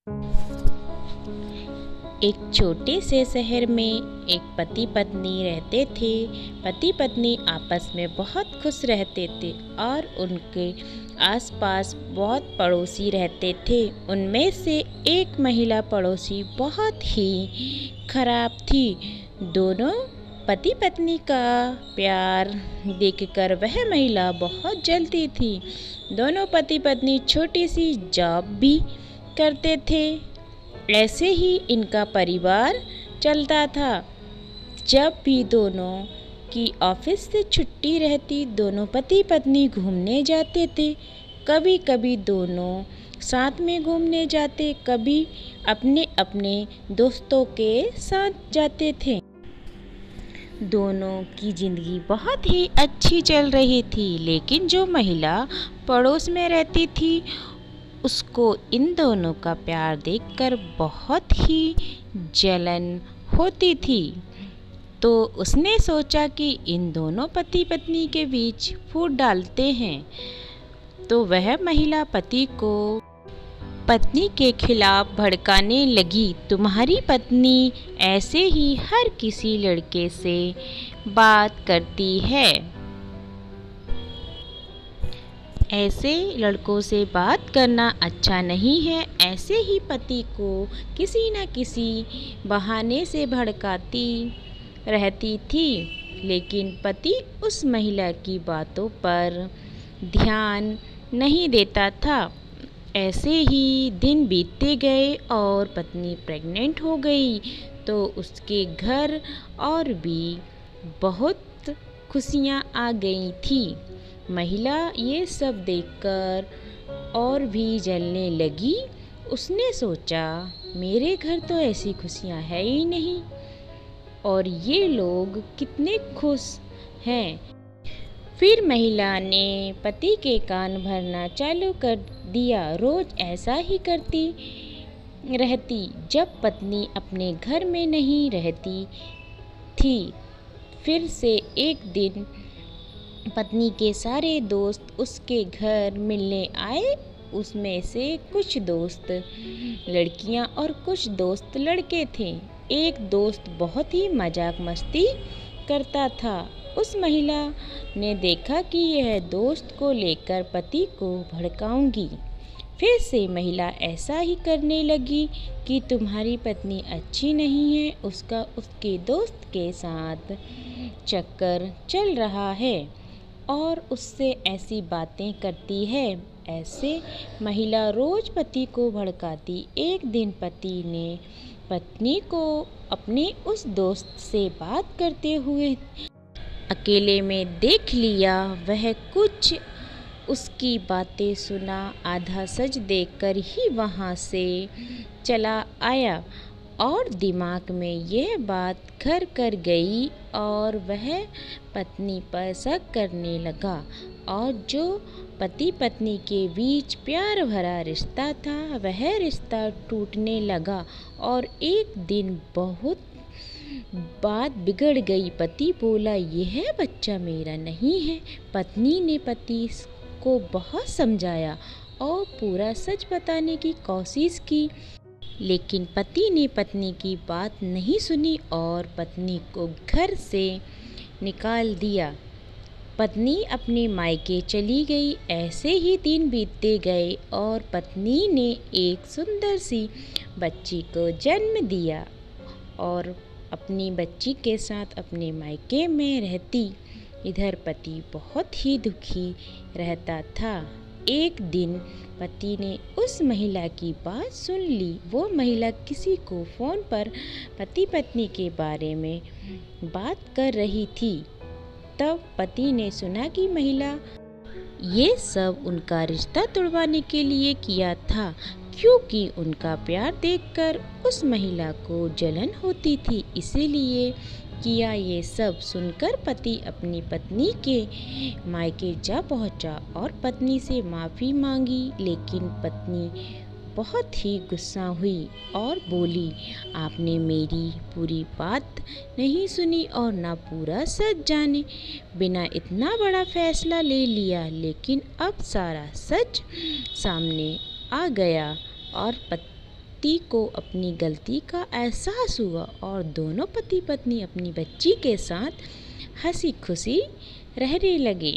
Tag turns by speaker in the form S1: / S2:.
S1: एक छोटे से शहर में एक पति पत्नी रहते थे। पति पत्नी आपस में बहुत खुश रहते थे और उनके आसपास बहुत पड़ोसी रहते थे। उनमें से एक महिला पड़ोसी बहुत ही खराब थी। दोनों पति पत्नी का प्यार देखकर वह महिला बहुत जलती थी। दोनों पति पत्नी छोटी सी जॉब भी करते थे। ऐसे ही इनका परिवार चलता था। जब भी दोनों की ऑफिस से छुट्टी रहती, दोनों पति पत्नी घूमने जाते थे। कभी कभी दोनों साथ में घूमने जाते, कभी अपने अपने दोस्तों के साथ जाते थे। दोनों की जिंदगी बहुत ही अच्छी चल रही थी, लेकिन जो महिला पड़ोस में रहती थी उसको इन दोनों का प्यार देखकर बहुत ही जलन होती थी। तो उसने सोचा कि इन दोनों पति पत्नी के बीच फूट डालते हैं। तो वह महिला पति को पत्नी के खिलाफ भड़काने लगी। तुम्हारी पत्नी ऐसे ही हर किसी लड़के से बात करती है, ऐसे लड़कों से बात करना अच्छा नहीं है। ऐसे ही पति को किसी न किसी बहाने से भड़काती रहती थी, लेकिन पति उस महिला की बातों पर ध्यान नहीं देता था। ऐसे ही दिन बीतते गए और पत्नी प्रेग्नेंट हो गई। तो उसके घर और भी बहुत खुशियाँ आ गई थी। महिला ये सब देखकर और भी जलने लगी। उसने सोचा, मेरे घर तो ऐसी खुशियाँ है ही नहीं और ये लोग कितने खुश हैं। फिर महिला ने पति के कान भरना चालू कर दिया। रोज ऐसा ही करती रहती। जब पत्नी अपने घर में नहीं रहती थी, फिर से एक दिन पत्नी के सारे दोस्त उसके घर मिलने आए। उसमें से कुछ दोस्त लड़कियां और कुछ दोस्त लड़के थे। एक दोस्त बहुत ही मजाक मस्ती करता था। उस महिला ने देखा कि यह दोस्त को लेकर पति को भड़काऊंगी। फिर से महिला ऐसा ही करने लगी कि तुम्हारी पत्नी अच्छी नहीं है, उसका उसके दोस्त के साथ चक्कर चल रहा है और उससे ऐसी बातें करती है। ऐसे महिला रोज पति को भड़काती। एक दिन पति ने पत्नी को अपने उस दोस्त से बात करते हुए अकेले में देख लिया। वह कुछ उसकी बातें सुना, आधा सच देखकर ही वहाँ से चला आया और दिमाग में यह बात घर कर गई और वह पत्नी पर शक करने लगा। और जो पति पत्नी के बीच प्यार भरा रिश्ता था, वह रिश्ता टूटने लगा। और एक दिन बहुत बात बिगड़ गई। पति बोला, यह बच्चा मेरा नहीं है। पत्नी ने पति को बहुत समझाया और पूरा सच बताने की कोशिश की, लेकिन पति ने पत्नी की बात नहीं सुनी और पत्नी को घर से निकाल दिया। पत्नी अपने मायके चली गई। ऐसे ही दिन बीतते गए और पत्नी ने एक सुंदर सी बच्ची को जन्म दिया और अपनी बच्ची के साथ अपने मायके में रहती। इधर पति बहुत ही दुखी रहता था। एक दिन पति ने उस महिला की बात सुन ली। वो महिला किसी को फ़ोन पर पति पत्नी के बारे में बात कर रही थी। तब पति ने सुना कि महिला ये सब उनका रिश्ता तोड़वाने के लिए किया था, क्योंकि उनका प्यार देखकर उस महिला को जलन होती थी, इसीलिए किया। ये सब सुनकर पति अपनी पत्नी के मायके जा पहुंचा और पत्नी से माफ़ी मांगी, लेकिन पत्नी बहुत ही गुस्सा हुई और बोली, आपने मेरी पूरी बात नहीं सुनी और ना पूरा सच जाने बिना इतना बड़ा फैसला ले लिया। लेकिन अब सारा सच सामने आ गया और पति पति को अपनी गलती का एहसास हुआ और दोनों पति पत्नी अपनी बच्ची के साथ हंसी खुशी रहने लगे।